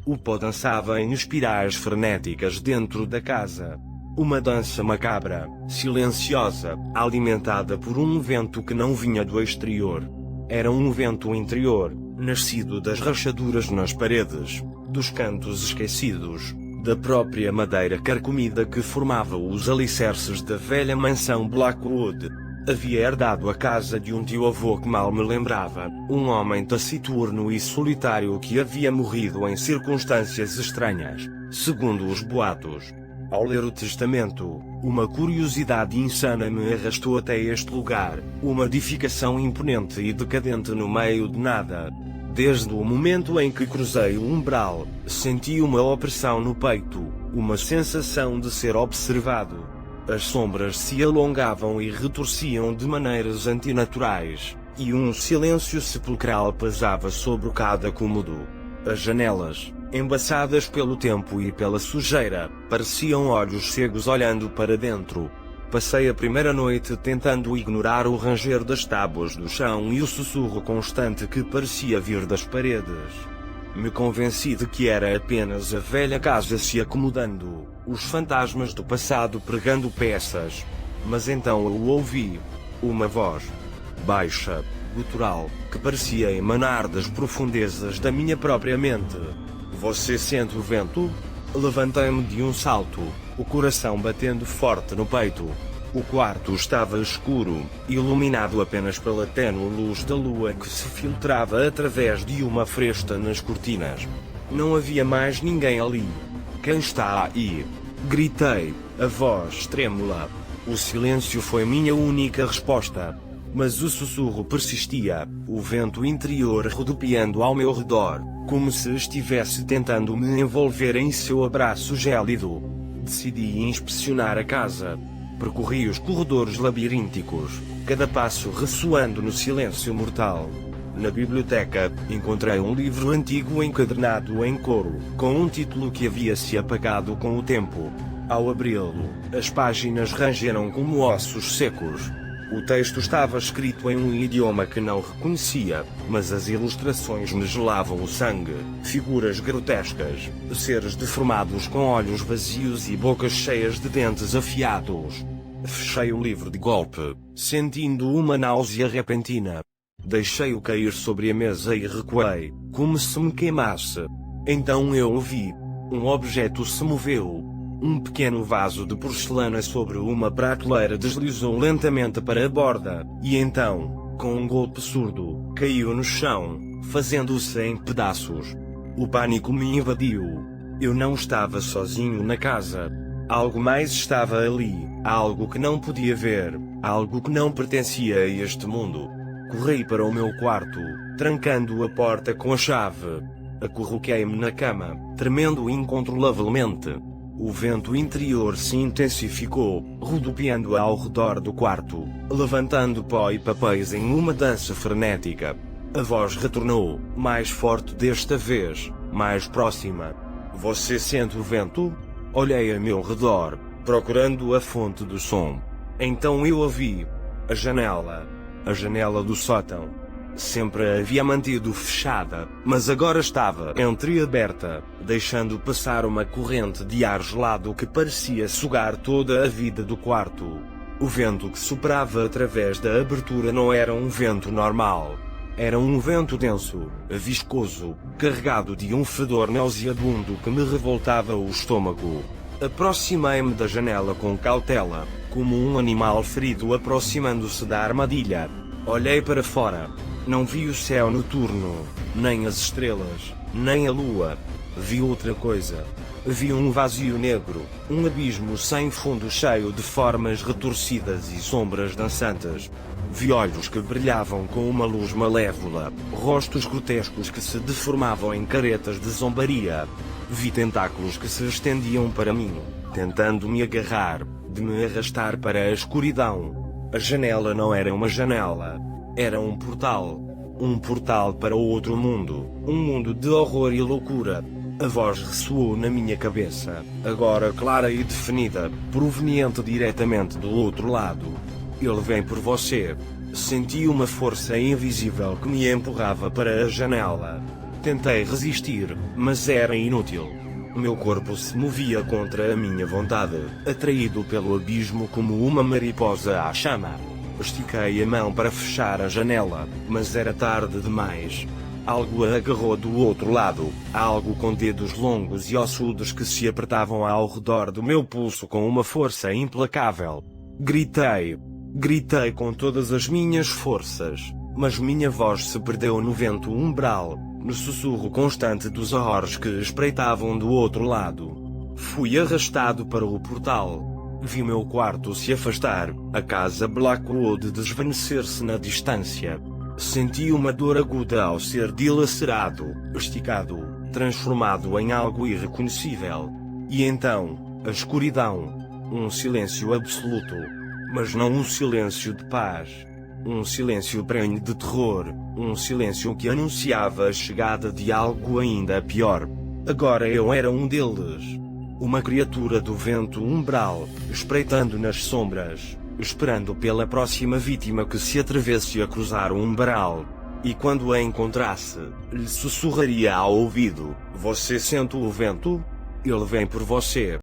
O pó dançava em espirais frenéticas dentro da casa. Uma dança macabra, silenciosa, alimentada por um vento que não vinha do exterior. Era um vento interior, nascido das rachaduras nas paredes, dos cantos esquecidos, da própria madeira carcomida que formava os alicerces da velha mansão Blackwood. Havia herdado a casa de um tio-avô que mal me lembrava, um homem taciturno e solitário que havia morrido em circunstâncias estranhas, segundo os boatos. Ao ler o testamento, uma curiosidade insana me arrastou até este lugar, uma edificação imponente e decadente no meio de nada. Desde o momento em que cruzei o umbral, senti uma opressão no peito, uma sensação de ser observado. As sombras se alongavam e retorciam de maneiras antinaturais, e um silêncio sepulcral pesava sobre cada cômodo. As janelas, embaçadas pelo tempo e pela sujeira, pareciam olhos cegos olhando para dentro. Passei a primeira noite tentando ignorar o ranger das tábuas do chão e o sussurro constante que parecia vir das paredes. Me convenci de que era apenas a velha casa se acomodando, os fantasmas do passado pregando peças. Mas então eu ouvi uma voz, baixa, gutural, que parecia emanar das profundezas da minha própria mente. Você sente o vento? Levantei-me de um salto, o coração batendo forte no peito. O quarto estava escuro, iluminado apenas pela tênue luz da lua que se filtrava através de uma fresta nas cortinas. Não havia mais ninguém ali. Quem está aí? Gritei, a voz trêmula. O silêncio foi minha única resposta. Mas o sussurro persistia, o vento interior rodopiando ao meu redor, como se estivesse tentando me envolver em seu abraço gélido. Decidi inspecionar a casa. Percorri os corredores labirínticos, cada passo ressoando no silêncio mortal. Na biblioteca, encontrei um livro antigo encadernado em couro, com um título que havia se apagado com o tempo. Ao abri-lo, as páginas rangeram como ossos secos. O texto estava escrito em um idioma que não reconhecia, mas as ilustrações me gelavam o sangue. Figuras grotescas, seres deformados com olhos vazios e bocas cheias de dentes afiados. Fechei o livro de golpe, sentindo uma náusea repentina. Deixei-o cair sobre a mesa e recuei, como se me queimasse. Então eu o vi. Um objeto se moveu. Um pequeno vaso de porcelana sobre uma prateleira deslizou lentamente para a borda, e então, com um golpe surdo, caiu no chão, fazendo-se em pedaços. O pânico me invadiu. Eu não estava sozinho na casa. Algo mais estava ali, algo que não podia ver, algo que não pertencia a este mundo. Corri para o meu quarto, trancando a porta com a chave. Acurruquei-me na cama, tremendo incontrolavelmente. O vento interior se intensificou, rodopiando ao redor do quarto, levantando pó e papéis em uma dança frenética. A voz retornou, mais forte desta vez, mais próxima. Você sente o vento? Olhei a meu redor, procurando a fonte do som. Então eu a vi. A janela do sótão. Sempre a havia mantido fechada, mas agora estava entreaberta, deixando passar uma corrente de ar gelado que parecia sugar toda a vida do quarto. O vento que soprava através da abertura não era um vento normal. Era um vento denso, viscoso, carregado de um fedor nauseabundo que me revoltava o estômago. Aproximei-me da janela com cautela, como um animal ferido aproximando-se da armadilha. Olhei para fora. Não vi o céu noturno, nem as estrelas, nem a lua. Vi outra coisa. Vi um vazio negro, um abismo sem fundo cheio de formas retorcidas e sombras dançantes. Vi olhos que brilhavam com uma luz malévola, rostos grotescos que se deformavam em caretas de zombaria. Vi tentáculos que se estendiam para mim, tentando me agarrar, de me arrastar para a escuridão. A janela não era uma janela. Era um portal. Um portal para outro mundo. Um mundo de horror e loucura. A voz ressoou na minha cabeça, agora clara e definida, proveniente diretamente do outro lado. Ele vem por você. Senti uma força invisível que me empurrava para a janela. Tentei resistir, mas era inútil. Meu corpo se movia contra a minha vontade, atraído pelo abismo como uma mariposa à chama. Estiquei a mão para fechar a janela, mas era tarde demais. Algo a agarrou do outro lado, algo com dedos longos e ossudos que se apertavam ao redor do meu pulso com uma força implacável. Gritei com todas as minhas forças, mas minha voz se perdeu no vento umbral, no sussurro constante dos horrores que espreitavam do outro lado. Fui arrastado para o portal. Vi meu quarto se afastar, a casa Blackwood desvanecer-se na distância. Senti uma dor aguda ao ser dilacerado, esticado, transformado em algo irreconhecível. E então, a escuridão. Um silêncio absoluto. Mas não um silêncio de paz. Um silêncio prenhe de terror, um silêncio que anunciava a chegada de algo ainda pior. Agora eu era um deles. Uma criatura do vento umbral, espreitando nas sombras, esperando pela próxima vítima que se atrevesse a cruzar o umbral. E quando a encontrasse, lhe sussurraria ao ouvido: "Você sente o vento? Ele vem por você."